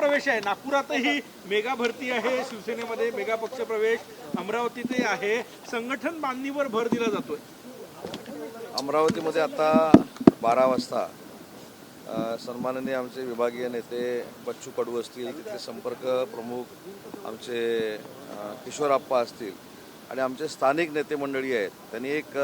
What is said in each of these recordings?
पक्षप्रवेश आहे, नागपुरातही मेगा भरती आहे, शिवसेनेमध्ये मेगा पक्षप्रवेश अमरावतीतही आहे, संघटन बांधणीवर भर दिला जातोय। अमरावतीमध्ये आता 12 वाजता सन्माननीय आमचे विभागीय नेते बच्चू कडू असतील, तिथले संपर्क प्रमुख आमचे किशोरप्पा असतील आणि आमचे स्थानिक नेते मंडळी आहेत, त्यांनी एक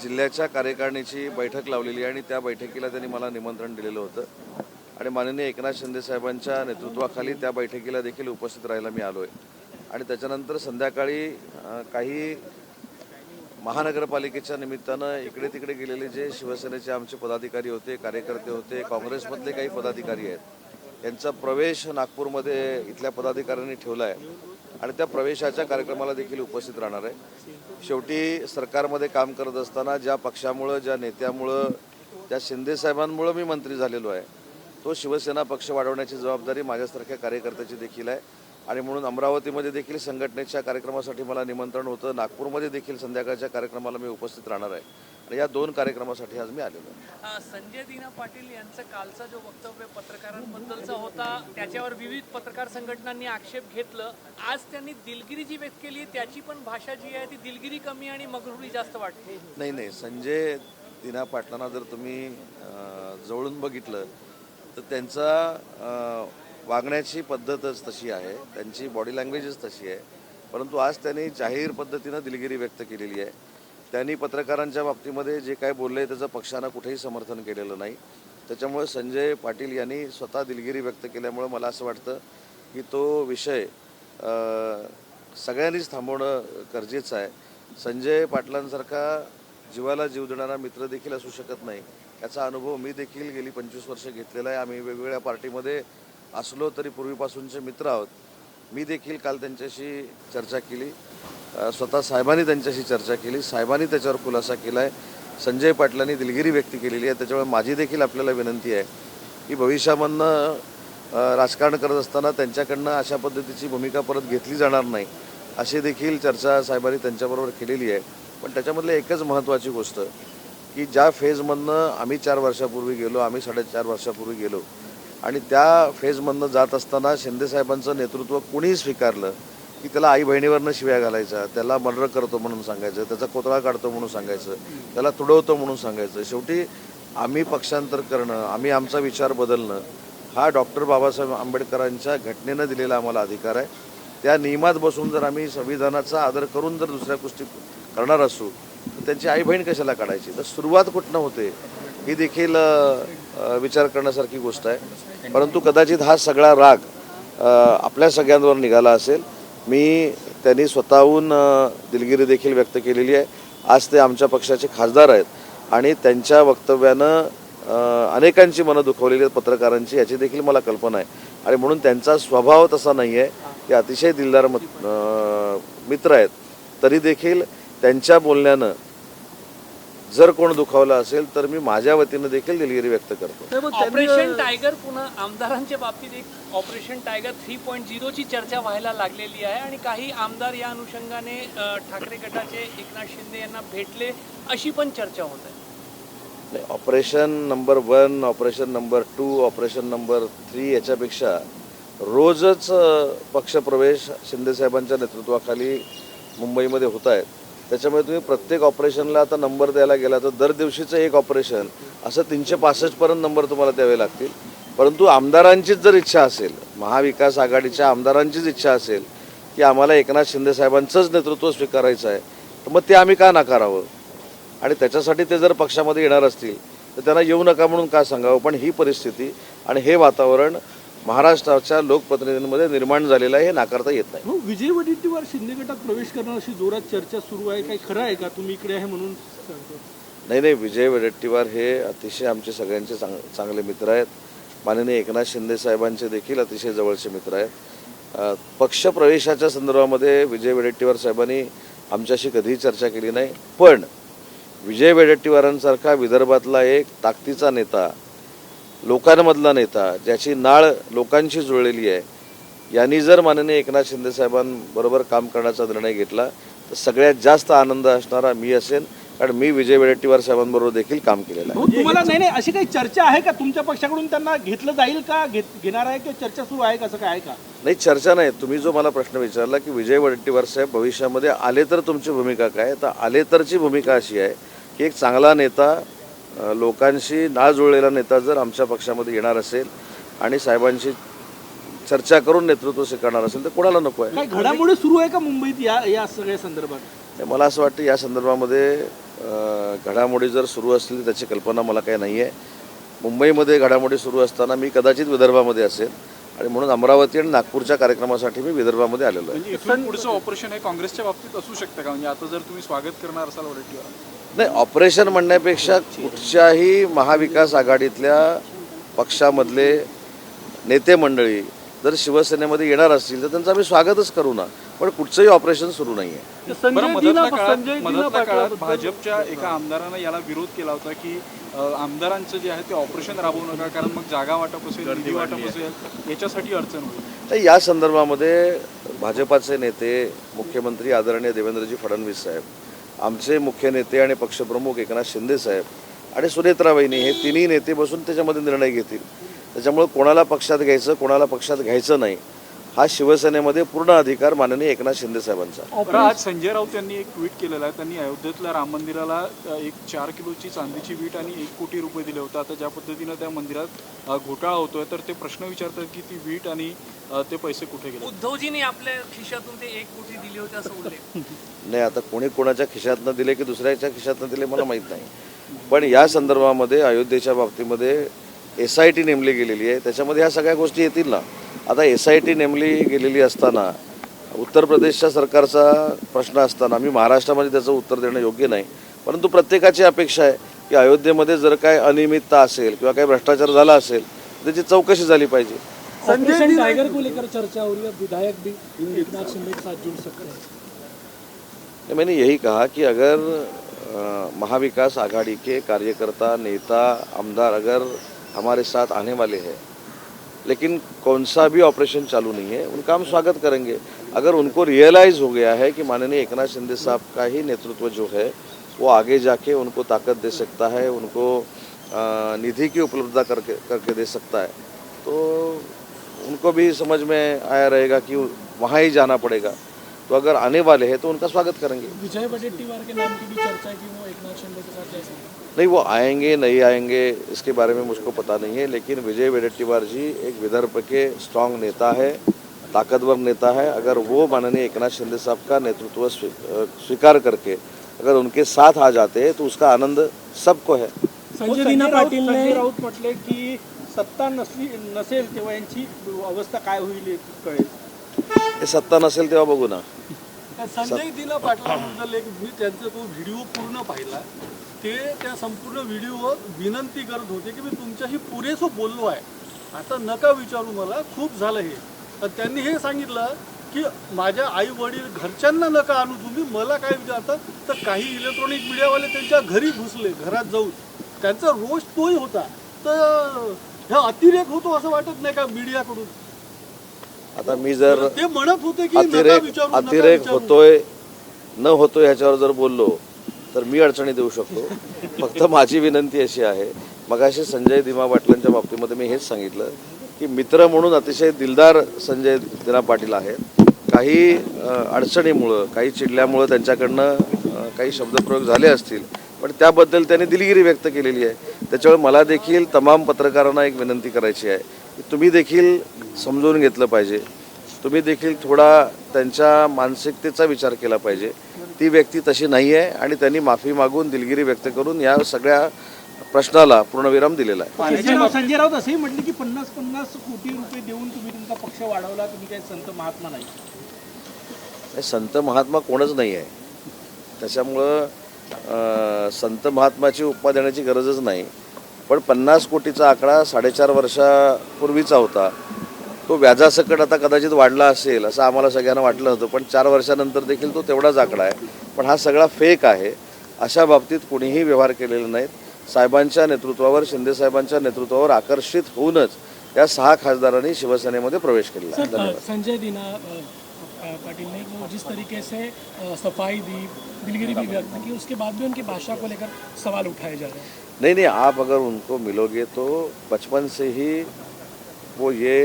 जिल्ह्याच्या कार्यकारिणीची बैठक लावलेली आहे आणि त्या बैठकीला त्यांनी मला निमंत्रण दिलेलं होतं आणि माननीय एकनाथ शिंदे साहेबांच्या नेतृत्वाखाली त्या बैठकीला देखील उपस्थित राहायला मी आलो आहे। आणि त्याच्यानंतर संध्याकाळी काही महानगरपालिकेच्या निमित्तानं इकडे तिकडे गेलेले जे शिवसेनेचे आमचे पदाधिकारी होते, कार्यकर्ते होते, काँग्रेसमधले काही पदाधिकारी आहेत, यांचा प्रवेश नागपूरमध्ये इथल्या पदाधिकाऱ्यांनी ठेवला आहे आणि त्या प्रवेशाच्या कार्यक्रमाला देखील उपस्थित राहणार आहे। शेवटी सरकारमध्ये काम करत असताना ज्या पक्षामुळं, ज्या नेत्यामुळं, ज्या शिंदेसाहेबांमुळं मी मंत्री झालेलो आहे, तो शिवसेना पक्ष वाढवण्याची जबाबदारी माझ्यासारख्या कार्यकर्त्याची देखील आहे आणि म्हणून अमरावतीमध्ये देखील संघटनेच्या कार्यक्रमासाठी मला निमंत्रण होतं, नागपूरमध्ये देखील संध्याकाळच्या कार्यक्रमाला मी उपस्थित राहणार आहे आणि या 2 कार्यक्रमासाठी आज मी आलेलो आहे। संजय दिना पाटील यांचं कालचा जो वक्तव्य पत्रकारांबद्दलचा होता त्याच्यावर विविध पत्रकार संघटनांनी आक्षेप घेतलं। आज त्यांनी दिलगिरी जी व्यक्त केली त्याची पण भाषा जी आहे ती दिलगिरी कमी आणि मगरुरी जास्त वाटते। नाही, संजय दिना पाटलांना जर तुम्ही जवळून बघितलं तर त्यांचा वागण्याची पद्धतच तशी आहे, त्यांची बॉडी लँग्वेजच तशी आहे, परंतु आज त्यांनी जाहीर पद्धतीनं दिलगिरी व्यक्त केलेली आहे। त्यांनी पत्रकारांच्या बाबतीमध्ये जे काय बोलले त्याचं पक्षानं कुठेही समर्थन केलेलं नाही, त्याच्यामुळे संजय पाटील यांनी स्वतः दिलगिरी व्यक्त केल्यामुळे मला असं वाटतं की तो विषय सगळ्यांनीच थांबवणं गरजेचं आहे। संजय पाटलांसारखा जीवाला जीव देणारा मित्र देखील असू शकत नाही, याचा अनुभव मी देखील गेली 25 वर्ष घेतलेला आहे। आम्ही वेगवेगळ्या पार्टीमध्ये असलो तरी पूर्वीपासूनचे मित्र आहोत। मी देखील काल त्यांच्याशी चर्चा केली, स्वतः साहेबांनी त्यांच्याशी चर्चा केली, साहेबांनी त्याच्यावर खुलासा केला आहे, संजय पाटलांनी दिलगिरी व्यक्त केलेली आहे। त्याच्यामुळे माझी देखील आपल्याला विनंती आहे की भविष्यामधनं राजकारण करत असताना त्यांच्याकडनं अशा पद्धतीची भूमिका परत घेतली जाणार नाही, अशी देखील चर्चा साहेबांनी त्यांच्याबरोबर केलेली आहे। पण त्याच्यामधलं एकच महत्त्वाची गोष्ट की ज्या फेजमधनं आम्ही 4 वर्षापूर्वी गेलो, आम्ही 4.5 वर्षापूर्वी गेलो आणि त्या फेजमधनं जात असताना शिंदेसाहेबांचं नेतृत्व कुणीही स्वीकारलं की त्याला आई बहिणीवरनं शिव्या घालायचा, त्याला मर्डर करतो म्हणून सांगायचं, त्याचा कोतळा काढतो म्हणून सांगायचं, त्याला तुडवतो म्हणून सांगायचं। शेवटी आम्ही पक्षांतर करणं, आम्ही आमचा विचार बदलणं हा डॉक्टर बाबासाहेब आंबेडकरांच्या घटनेनं दिलेला आम्हाला अधिकार आहे। त्या नियमात बसून जर आम्ही संविधानाचा आदर करून जर दुसऱ्या गोष्टी करणार असू तर त्यांची आई बहीण कशाला काढायची? तर सुरुवात कुठनं होते ही देखील विचार करण्यासारखी गोष्ट आहे। परंतु कदाचित हा सगळा राग आपल्या सगळ्यांवर निघाला असेल। त्यांनी स्वतःहून दिलगिरी देखील व्यक्त केलेली आहे। आज ते आमच्या पक्षाचे खासदार आहेत आणि त्यांच्या वक्तव्यानं अनेकांची मनं दुखवलेली आहेत, पत्रकारांची, याची देखील मला कल्पना आहे आणि म्हणून त्यांचा स्वभाव तसा नाही आहे की अतिशय दिलदार मित्र आहेत, तरी देखील त्यांच्या बोलण्यानं जर कोण दुखावलं असेल तर मी माझ्या वतीनं देखील दिलगिरी व्यक्त करतो। ऑपरेशन टायगर पुन्हा आमदारांच्या बाबतीत एक ऑपरेशन टायगर 3.0 ची चर्चा व्हायला लागलेली आहे आणि काही आमदार या अनुषंगाने ठाकरे गटाचे एकनाथ शिंदे यांना भेटले अशी पण चर्चा होत आहे। Operation number 1, operation number 2, operation number 3 याच्यापेक्षा रोजच पक्षप्रवेश शिंदेसाहेबांच्या नेतृत्वाखाली मुंबईमध्ये होत आहेत। त्याच्यामुळे तुम्ही प्रत्येक ऑपरेशनला आता नंबर द्यायला गेला तर दर दिवशीचं एक ऑपरेशन असं 365 पर्यंत नंबर तुम्हाला द्यावे लागतील। परंतु आमदारांचीच जर इच्छा असेल, महाविकास आघाडीच्या आमदारांचीच इच्छा असेल की आम्हाला एकनाथ शिंदे साहेबांचंच नेतृत्व स्वीकारायचं आहे, तर मग ते आम्ही का नाकारावं? आणि त्याच्यासाठी ते जर पक्षामध्ये येणार असतील तर त्यांना येऊ नका म्हणून का सांगावं? पण ही परिस्थिती आणि हे वातावरण महाराष्ट्राच्या लोकप्रतिनिधींमध्ये निर्माण झालेलं आहे, हे नाकारता येत नाही। विजय वडेट्टीवार शिंदे गटात प्रवेश करणार अशी जोरात चर्चा सुरू आहे, काही खरं आहे का? तुम्ही इकडे आहे म्हणून सांगतो। नाही, विजय वडेट्टीवार हे अतिशय आमचे सगळ्यांचे चांगले मित्र आहेत, माननीय एकनाथ शिंदे साहेबांचे देखील अतिशय जवळचे मित्र आहेत। पक्षप्रवेशाच्या संदर्भामध्ये विजय वडेट्टीवार साहेबांनी आमच्याशी कधीही चर्चा केली नाही, पण विजय वडेट्टीवारांसारखा विदर्भातला एक ताकदीचा नेता, लोकांमधला नेता, ज्याची नाळ लोकांशी जुळलेली आहे, यांनी जर माननीय एकनाथ शिंदे साहेबांबरोबर काम करण्याचा निर्णय घेतला तर सगळ्यात जास्त आनंद असणारा मी असेन कारण मी विजय वडेट्टीवार साहेबांबरोबर देखील काम केलेलं आहे. हो, तुम्हाला नाही अशी काही चर्चा आहे का तुमच्या पक्षाकडून त्यांना घेतलं जाईल का घेणार आहे की चर्चा सुरू आहे कसं काय आहे का? नाही, चर्चा नाही. तुम्ही जो मला प्रश्न विचारला की विजय वडेट्टीवार साहेब भविष्यामध्ये आले तर तुमची भूमिका काय, तर आले तरची भूमिका अशी आहे की एक चांगला नेता, लोकांशी नाळ जुळलेला नेता जर आमच्या पक्षामध्ये येणार असेल आणि साहेबांशी चर्चा करून नेतृत्व स्वीकारणार असेल तर कोणाला नको आहे. काही घडामोडी सुरू आहे का मुंबईत या सगळ्या संदर्भात? मला असं वाटतं या संदर्भामध्ये घडामोडी जर सुरू असतील तर त्याची कल्पना मला काही नाही आहे. मुंबईमध्ये घडामोडी सुरू असताना मी कदाचित विदर्भामध्ये असेल आणि म्हणून अमरावती आणि नागपूरच्या कार्यक्रमासाठी मी विदर्भामध्ये आलेलो आहे. म्हणजे इथून पुढचं ऑपरेशन हे काँग्रेसच्या बाबतीत असू शकतं का? म्हणजे आता जर तुम्ही स्वागत करणार असाल वडेट्टीवार, नाही, ऑपरेशन म्हणण्यापेक्षा कुठच्याही महाविकास आघाडीतल्या पक्षामधले नेते मंडळी जर शिवसेनेमध्ये येणार असतील तर त्यांचं आम्ही स्वागतच करू ना, पण कुठचंही ऑपरेशन सुरू नाही आहे. बरं, मधल्या काळात भाजपच्या एका आमदारानं याला विरोध केला होता की आमदारांचं जे आहे ते ऑपरेशन राबवू नका, कारण मग जागा वाटप असेल, निधी वाटप असेल, याच्यासाठी अडचण होईल. तर या संदर्भामध्ये भाजपाचे नेते, मुख्यमंत्री आदरणीय देवेंद्रजी फडणवीस साहेब, आमचे मुख्य नेते आणि पक्षप्रमुख एकनाथ शिंदे साहेब आणि सुनेत्रा वहिनी हे तिन्ही नेते बसून त्याच्यामध्ये निर्णय घेतील. त्याच्यामुळे कोणाला पक्षात घ्यायचं, कोणाला पक्षात घ्यायचं नाही, हा शिवसेनेमध्ये पूर्ण अधिकार माननीय एकनाथ शिंदे साहेबांचा. बरं, आज संजय राऊत यांनी एक ट्विट केलेलं आहे. त्यांनी अयोध्येतल्या राम मंदिराला एक 4 किलोची चांदीची वीट आणि 1 कोटी रुपये दिले होते. आता ज्या पद्धतीनं त्या मंदिरात घोटाळा होतोय तर ते प्रश्न विचारतात की ती वीट आणि ते पैसे कुठे गेले. उद्धवजींनी आपल्या खिशातून ते 1 कोटी दिले होते असं उल्लेख. नाही, आता कोणी कोणाच्या खिशातनं दिले की दुसऱ्याच्या खिशातनं दिले मला माहीत नाही, पण या संदर्भामध्ये अयोध्येच्या बाबतीमध्ये SIT नेमली गेलेली आहे, त्याच्यामध्ये ह्या सगळ्या गोष्टी येतील ना. आता SIT नेमली गेलेली असताना उत्तर प्रदेशच्या सरकारचा प्रश्न असताना मी महाराष्ट्रामध्ये त्याचं उत्तर देणं योग्य नाही, परंतु प्रत्येकाची अपेक्षा आहे की अयोध्येमध्ये जर काय अनियमितता असेल किंवा काही भ्रष्टाचार झाला असेल त्याची चौकशी झाली पाहिजे. ऑपरेशन टाइगर को लेकर चर्चा हो रही है, विधायक भी एकनाथ शिंदे के साथ जुड़ सकते हैं. मैंने यही कहा कि अगर महाविकास आघाड़ी के कार्यकर्ता, नेता, आमदार अगर हमारे साथ आने वाले हैं लेकिन कौन सा भी ऑपरेशन चालू नहीं है, उनका हम स्वागत करेंगे. अगर उनको रियलाइज़ हो गया है कि माननीय एकनाथ शिंदे साहब का ही नेतृत्व जो है वो आगे जाके उनको ताकत दे सकता है, उनको निधि की उपलब्धता करके दे सकता है, तो उनको भी समझ में आया रहेगा कि वहाँ ही जाना पड़ेगा. तो अगर आने वाले हैं तो उनका स्वागत करेंगे. विजय वडेट्टीवार के नाम की भी चर्चा है कि वो एकनाथ शिंदे के साथ जा सकते हैं. नहीं, वो आएंगे नहीं आएंगे इसके बारे में मुझको पता नहीं है, लेकिन विजय वडेट्टीवार जी एक विदर्भ के स्ट्रांग नेता है, ताकतवर नेता है. अगर वो माननीय एकनाथ शिंदे साहब का नेतृत्व स्वीकार करके अगर उनके साथ आ जाते हैं तो उसका आनंद सबको है. संजय राऊत म्हटले की सत्ता नसेल तेव्हा यांची अवस्था काय होईल कळेल. हे सत्ता नसेल तेव्हा बघू ना. संजय दिना पाटलांबद्दल एक मी त्यांचा तो व्हिडिओ पूर्ण पाहिला. ते त्या संपूर्ण व्हिडिओवर विनंती करत होते की मी तुमच्याशी पुरेसं बोललो आहे, आता नका विचारू मला, खूप झालं हे. आणि त्यांनी हे सांगितलं की माझ्या आई वडील घरच्यांना नका आणू तुम्ही, मला काय विचारतात. तर काही इलेक्ट्रॉनिक मीडियावाले त्यांच्या घरी घुसले, घरात जाऊन त्यांचा रोष तोही होता. तर हा अतिरेक होतो असं वाटत नाही का मीडियाकडून? आता मी जर ते म्हणत होते की नका विचारू, अतिरेक होतोय न होतोय ह्याच्यावर जर बोललो तर मी अडचणी देऊ शकतो. फक्त माझी विनंती अशी आहे, मगाशी संजय दिमा पाटलांच्या बाबतीमध्ये मी हेच सांगितलं की मित्र म्हणून अतिशय दिलदार संजय दिना पाटील आहेत. काही अडचणीमुळं, काही चिडल्यामुळं त्यांच्याकडनं काही शब्दप्रयोग झाले असतील, पण त्याबद्दल त्यांनी दिलगिरी व्यक्त केलेली आहे. त्याच्यामुळे मला देखील तमाम पत्रकारांना एक विनंती करायची आहे की तुम्ही देखील समजून घेतलं पाहिजे, तुम्ही देखील थोडा त्यांच्या मानसिकतेचा विचार केला पाहिजे. ती व्यक्ती तशी नाही आहे आणि त्यांनी माफी मागून दिलगिरी व्यक्त करून या सगळ्या प्रश्नाला पूर्णविराम दिलेला आहे. संजय राऊत असंही म्हटले की 50-50 कोटी रुपये देऊन तुम्ही तुमचा पक्ष वाढवला, तुम्ही काही संत महात्मा नाही. संत महात्मा कोणच नाही आहे, त्याच्यामुळं संत महात्माची उपमा देण्याची गरजच नाही. पण 50 कोटीचा आकडा 4.5 वर्षापूर्वीचा होता, तो व्याजासकट आता कदाचित वाढला असेल असं आम्हाला सगळ्यांना वाटलं होतं, पण 4 वर्षानंतर देखील तो तेवढाच आकडा आहे. पण हा सगळा फेक आहे. अशा बाबतीत कोणीही व्यवहार केलेले नाहीत. साहेबांच्या नेतृत्वावर, शिंदे साहेबांच्या नेतृत्वावर आकर्षित होऊनच या 6 खासदारांनी शिवसेनेमध्ये प्रवेश केला. संजय दिना पाटिल ने वो जिस तरीके से सफाई दी, दिलगिरी भी व्यक्त की, उसके बाद भी उनकी भाषा को लेकर सवाल उठाए जा रहे हैं। नहीं, आप अगर उनको मिलोगे तो बचपन से ही वो ये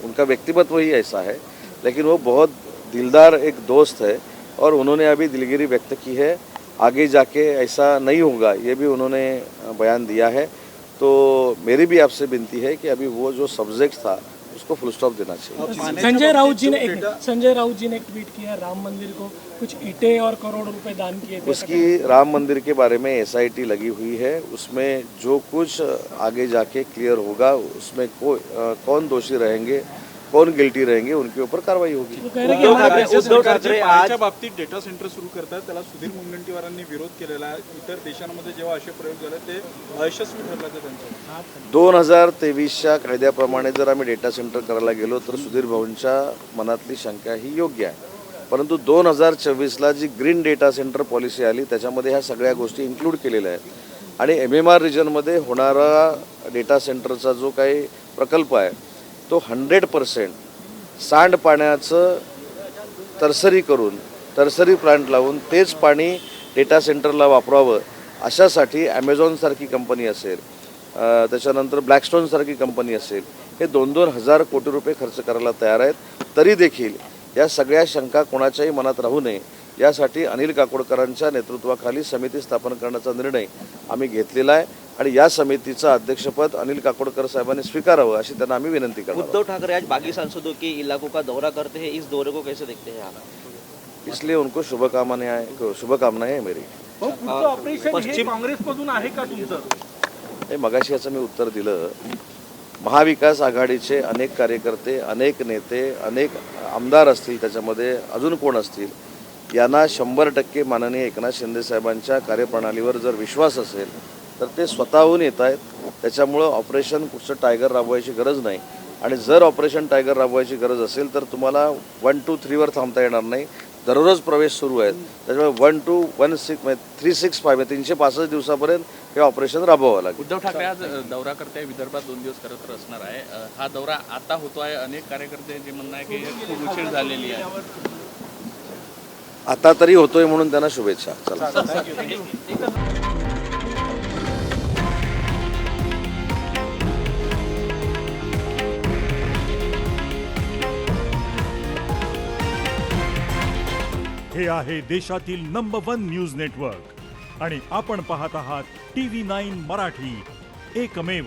उनका व्यक्तिमत्व ही ऐसा है, लेकिन वो बहुत दिलदार एक दोस्त है और उन्होंने अभी दिलगिरी व्यक्त की है। आगे जाके ऐसा नहीं होगा ये भी उन्होंने बयान दिया है। तो मेरी भी आपसे विनती है कि अभी वो जो सब्जेक्ट था उसको फुल स्टॉप देना चाहिए। संजय राउत जी ने एक ट्वीट किया, राम मंदिर को कुछ ईंटें और करोड़ रुपए दान किए थे। उसकी राम मंदिर के बारे में SIT लगी हुई है, उसमें जो कुछ आगे जाके क्लियर होगा उसमें कौन दोषी रहेंगे, कौन गिल्टी रहेंगे, उनके ऊपर कार्रवाई होगी। उद्धव ठाकरे पाण्याच्या बाबतीत डेटा सेंटर सुरू करतात, त्याला सुधीर मुनगंटीवारांनी विरोध केलेला आहे. इतर देशांमध्ये जेव्हा असे प्रयोग झाले ते अयशस्वी ठरले त्यांच्या 2023च्या कायद्याप्रमाणे जर आम्ही डेटा सेंटर करायला गेलो तर सुधीर भाऊंच्या मनातली शंका ही योग्य आहे. परंतु 2024ला जी ग्रीन डेटा सेंटर पॉलिसी आली त्याच्यामध्ये ह्या सगळ्या गोष्टी इन्क्लूड केलेल्या आहेत आणि MMR रिजनमध्ये होणारा डेटा सेंटरचा जो काही प्रकल्प आहे तो 100% सांडपाण्याचं तरसरी करून तरसरी प्लांट लावून तेच पाणी डेटा सेंटरला वापरावं अशासाठी ॲमेझॉनसारखी कंपनी असेल, त्याच्यानंतर ब्लॅकस्टोनसारखी कंपनी असेल, हे 2-2 हजार कोटी रुपये खर्च करायला तयार आहेत. तरी देखील या सगळ्या शंका कोणाच्याही मनात राहू नये यासाठी अनिल काकोडकरांच्या नेतृत्वाखाली समिती स्थापन करण्याचा निर्णय आम्ही घेतलेला आहे आणि या समितीचं अध्यक्षपद अनिल काकोडकर साहेबांनी स्वीकारावं अशी त्यांना आम्ही विनंती करणार. उद्धव ठाकरे आज बागी सांसदों के इलाकों का दौरा करते हैं, इस दौरे को कैसे देखते हैं आप? इसलिए उनको शुभकामनाएं है मेरी. पुढचं ऑपरेशन हे काँग्रेसमधून आहे का तुमचं? हे मगाशी याचं मी उत्तर दिलं. महाविकास आघाडीचे अनेक कार्यकर्ते, अनेक नेते, अनेक आमदार असतील, त्याच्यामध्ये अजून कोण असतील, यांना 100% माननीय एकनाथ शिंदे साहेबांच्या कार्यप्रणालीवर जर विश्वास असेल तर ते स्वतःहून येत आहेत. त्याच्यामुळं ऑपरेशन कुठचं टायगर राबवायची गरज नाही आणि जर ऑपरेशन टायगर राबवायची गरज असेल तर तुम्हाला 1, 2, 3वर थांबता येणार नाही. दररोज प्रवेश सुरू आहेत. त्याच्यामुळे 1, 2, 1, 6 365 365 दिवसापर्यंत हे ऑपरेशन राबवावं लागेल. उद्धव ठाकरे आज दौरा करते विदर्भात 2 दिवस करत असणार आहे. हा दौरा आता होतो आहे. अनेक कार्यकर्ते जे म्हणणं आहे की खूप उशीर झालेली आहे. आता तरी होतोय म्हणून त्यांना शुभेच्छा. चला. हे आहे देशातील नंबर 1 न्यूज नेटवर्क आणि आपण पाहत आहात TV9 मराठी, एकमेव.